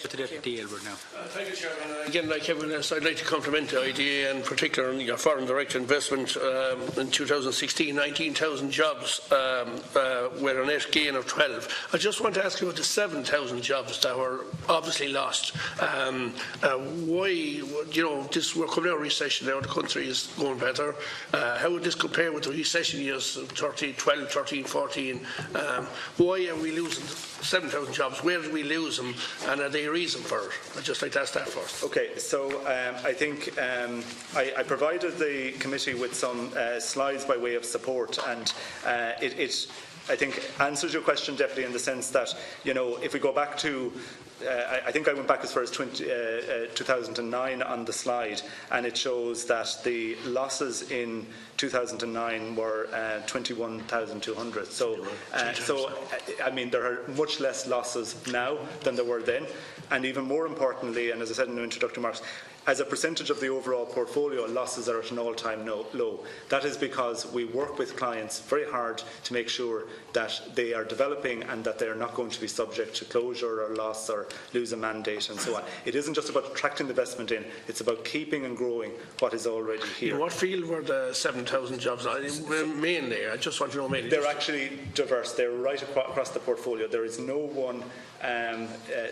To Deputy Aylward now. Thank you, Chairman. Again, like everyone else, I'd like to compliment the IDA and particularly your foreign direct investment in 2016, 19,000 jobs with a net gain of 12. I just want to ask you about the 7,000 jobs that were obviously lost. Why, we're coming out of recession now, the country is going better. How would this compare with the recession years, 12, 13, 14? Why are we losing 7,000 jobs? Where did we lose them? And are they a reason for it? I'd just like to ask that first. Okay, so I think I provided the committee with some slides by way of support, and it I think answers your question, Deputy, in the sense that, if we go back to I think I went back as far as 2009 on the slide, and it shows that the losses in 2009 were 21,200. So I mean, there are much less losses now than there were then, and even more importantly, and as I said in the introductory remarks, as a percentage of the overall portfolio, losses are at an all-time low. That is because we work with clients very hard to make sure that they are developing and that they are not going to be subject to closure or loss or lose a mandate and so on. It isn't just about attracting investment in, it's about keeping and growing what is already here. In what field were the 7,000 jobs? Mainly, I just want to know mainly. They're actually diverse. They're right across the portfolio. There is no one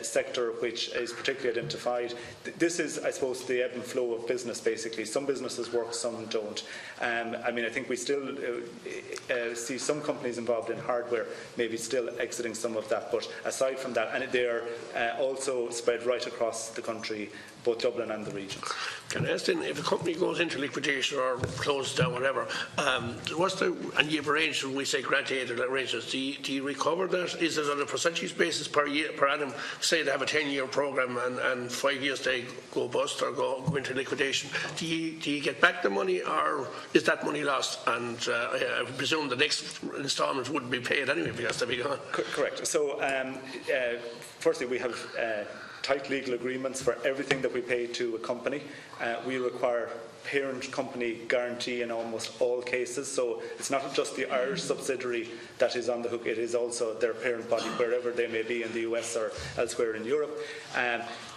sector which is particularly identified. This is, I suppose, the ebb and flow of business, basically. Some businesses work, some don't. I mean, I think we still see some companies involved in hardware maybe still exiting some of that, but aside from that, and they are also spread right across the country, both Dublin and the regions. Can I ask then, if a company goes into liquidation or closes down, whatever, and you've arranged, when we say grant aid arrangements, do you recover that? Is it on a percentage basis per year, per annum? Say they have a 10-year programme and 5 years they go bust or go into liquidation. Do you get back the money, or is that money lost? And I presume the next instalment wouldn't be paid anyway because they'll be gone. Correct. So, firstly, we have tight legal agreements for everything that we pay to a company. We require parent company guarantee in almost all cases, so it's not just the Irish subsidiary that is on the hook, it is also their parent body wherever they may be in the US or elsewhere in Europe.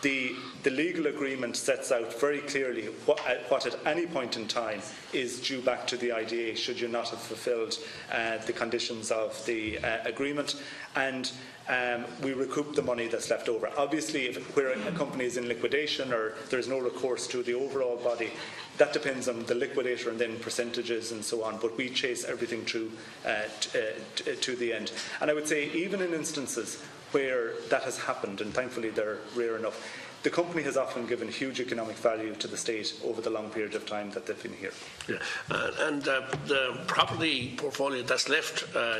The legal agreement sets out very clearly what at any point in time is due back to the IDA should you not have fulfilled the conditions of the agreement, and we recoup the money that's left over. Obviously, where a company is in liquidation or there's no recourse to the overall body, that depends on the liquidator and then percentages and so on, but we chase everything through to the end. And I would say even in instances where that has happened, and thankfully they're rare enough, the company has often given huge economic value to the state over the long period of time that they've been here. Yeah. And the property portfolio that's left, are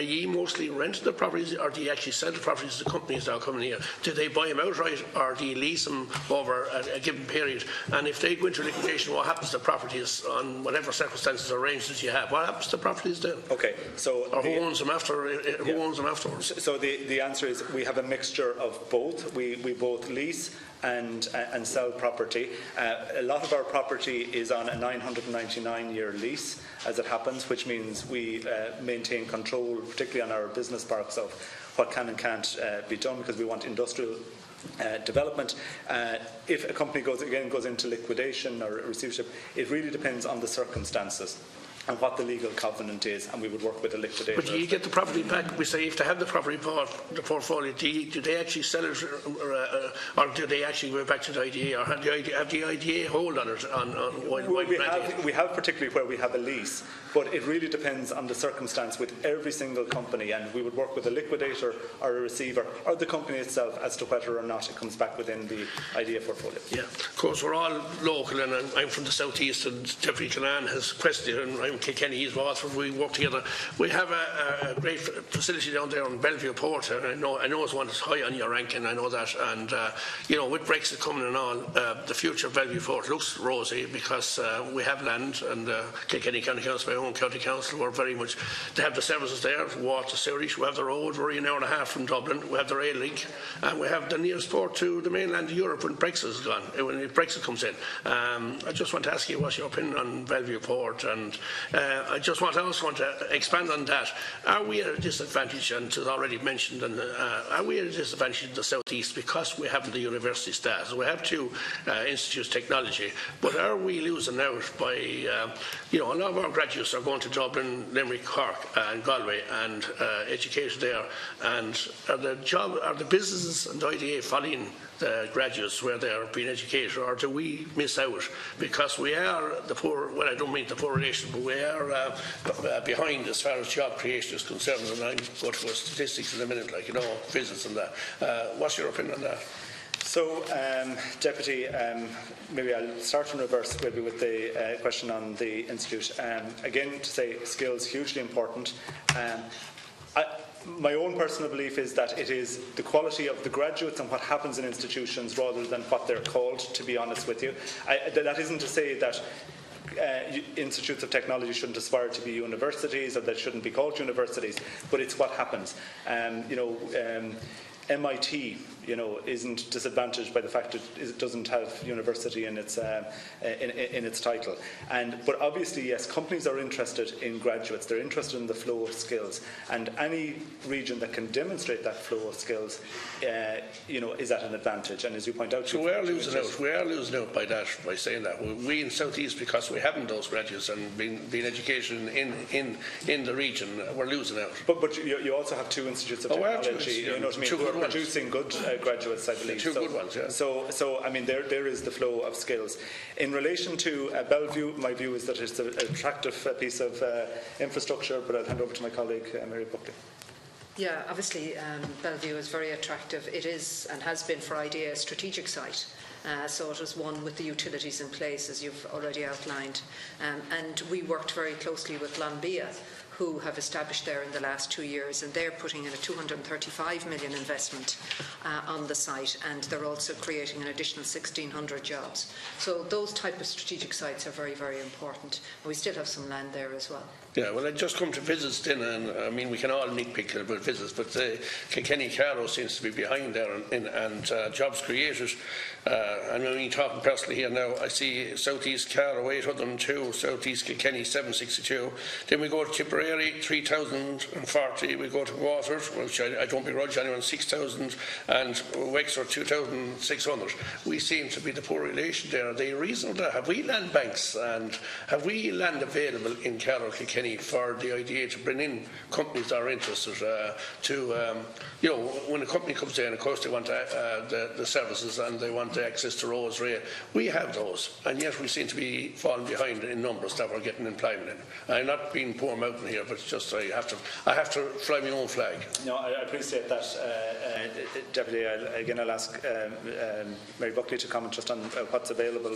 you mostly renting the properties, or do you actually sell the properties to the companies that are coming here? Do they buy them outright, or do you lease them over a given period? And if they go into liquidation, what happens to the properties on whatever circumstances or arrangements you have? What happens to the properties then? Okay, so or who owns them after? Who owns them afterwards? So the answer is we have a mixture of both. We both lease and sell property. A lot of our property is on a 999-year lease, as it happens, which means we maintain control, particularly on our business parks, of what can and can't be done, because we want industrial development. If a company goes into liquidation or receivership, it really depends on the circumstances and what the legal covenant is, and we would work with a liquidator. But do you get the property back? We say if they have the property bought, the portfolio, do they actually sell it, or do they actually go back to the IDA, or have the IDA hold on it? We have particularly where we have a lease, but it really depends on the circumstance with every single company, and we would work with a liquidator or a receiver or the company itself as to whether or not it comes back within the IDA portfolio. Yeah, of course we're all local, and I'm from the southeast, and Deputy Shanahan has questioned, and I'm Kilkenny, he's Waterford, we work together. We have a great facility down there on Bellevue Port, and I know it's one that's high on your ranking, I know that, and with Brexit coming and all, the future of Bellevue Port looks rosy because we have land, and Kilkenny County Council, my own county council, we're very much, they have the services there, water, sewage, we have the road, we're an hour and a half from Dublin, we have the rail link, and we have the nearest port to the mainland of Europe when Brexit is gone, when Brexit comes in. I just want to ask you what's your opinion on Bellevue Port, and I just also want to expand on that. Are we at a disadvantage, and it's already mentioned, and are we at a disadvantage in the South East because we haven't the university staff? So we have two institutes of technology, but are we losing out by, a lot of our graduates are going to Dublin, Limerick, Cork and Galway and educated there, and are the businesses and the IDA following the graduates where they are being educated, or do we miss out because we are the poor, well, I don't mean the poor relation, but we are behind as far as job creation is concerned, and I'll go to statistics in a minute, visits and that. What's your opinion on that? So, Deputy, maybe I'll start in reverse maybe with the question on the Institute. Again, to say skills, hugely important. My own personal belief is that it is the quality of the graduates and what happens in institutions rather than what they're called, to be honest with you. That isn't to say that institutes of technology shouldn't aspire to be universities or that shouldn't be called universities, but it's what happens. MIT, isn't disadvantaged by the fact that it doesn't have university in its title. But obviously, yes, companies are interested in graduates. They're interested in the flow of skills, and any region that can demonstrate that flow of skills, is at an advantage. And as you point out, so we are losing out. We are losing out by saying that. We in South East, because we haven't those graduates and being education in the region, we're losing out. But you also have two institutes of technology. You know what I mean? Who are producing good graduates, I believe. Two good ones, yeah. So I mean, there is the flow of skills. In relation to Bellevue, my view is that it's an attractive piece of infrastructure, but I'll hand over to my colleague, Mary Buckley. Yeah, obviously Bellevue is very attractive. It is and has been for IDA a strategic site. So it was one with the utilities in place, as you've already outlined. And we worked very closely with Lambia, who have established there in the last 2 years, and they're putting in a 235 million investment on the site, and they're also creating an additional 1,600 jobs. So those type of strategic sites are very, very important. And we still have some land there as well. Yeah, well, I just come to visits then, and I mean, we can all nitpick about visits, but Kilkenny Carlow seems to be behind there, and jobs created. And when we talking personally here now, I see South East Carlow 802, South East Kilkenny 762. Then we go to Tipperary 3040. We go to Waters, which I don't begrudge anyone, 6,000, and Wexford 2,600. We seem to be the poor relation there. Are they reasonable? Have we land banks and have we land available in Carlow, Kilkenny, for the idea to bring in companies that are interested when a company comes in, of course they want the services and they want the access to roads, rail. We have those, and yet we seem to be falling behind in numbers that we're getting employment in. I'm not being poor mountain here, but it's just I have to fly my own flag. No, I appreciate that, Deputy. I'll ask Mary Buckley to comment just on what's available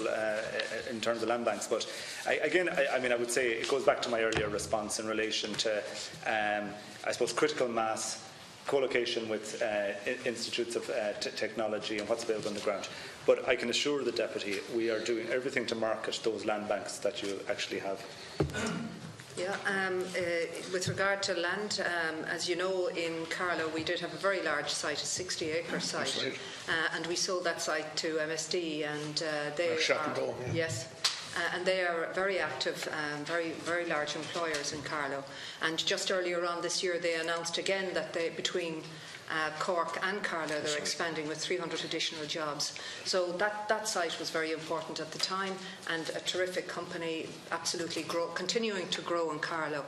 in terms of land banks. But I would say it goes back to my earlier response in relation to, I suppose, critical mass, co-location with institutes of technology and what's available on the ground. But I can assure the Deputy we are doing everything to market those land banks that you actually have. Yeah, with regard to land, as you know, in Carlow we did have a very large site, a 60-acre site, and we sold that site to MSD, and they are, yes. And they are very active, very, very large employers in Carlow. And just earlier on this year, they announced again that between Cork and Carlow, they're expanding with 300 additional jobs. So that site was very important at the time, and a terrific company, absolutely continuing to grow in Carlow.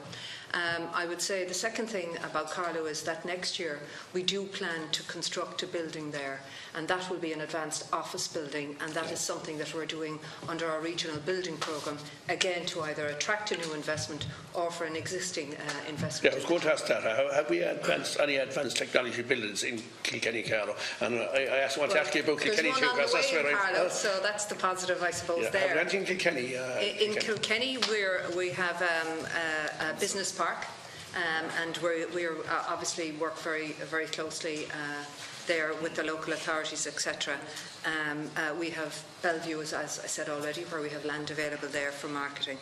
I would say the second thing about Carlow is that next year we do plan to construct a building there, and that will be an advanced office building, and that is something that we're doing under our regional building programme, again to either attract a new investment or for an existing investment. Yeah, I was going to ask that. Have we any advanced technology buildings in Kilkenny, Carlow? And I want to ask you about Kilkenny too, because that's where Carlow, so that's the positive, I suppose, there. Have anything in Kilkenny? In Kilkenny, we have a business park, and we obviously work very, very closely there with the local authorities, etc. We have Bellevue, as I said already, where we have land available there for marketing.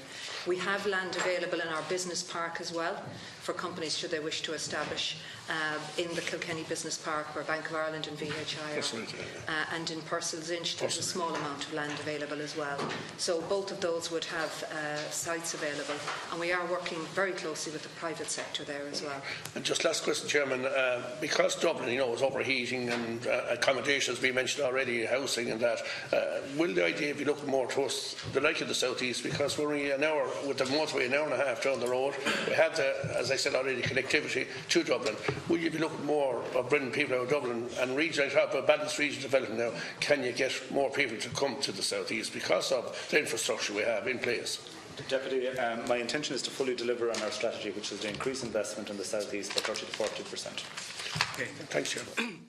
We have land available in our business park as well for companies should they wish to establish in the Kilkenny Business Park, where Bank of Ireland and VHI are, and in Purcell's Inch there's a small amount of land available as well. So both of those would have sites available, and we are working very closely with the private sector there as well. And just last question, Chairman, because Dublin, is overheating and accommodation has been mentioned already, housing and that, will the idea be looking more towards the like of the South East, because we're only an hour, with the motorway an hour and a half down the road, we have the, as I said already, connectivity to Dublin. Will you be looking more of bringing people out of Dublin and region, I talk about balanced region development now, can you get more people to come to the South East because of the infrastructure we have in place? Deputy, my intention is to fully deliver on our strategy, which is to increase investment in the South East by 30 to 40%. Okay, thanks, Chairman.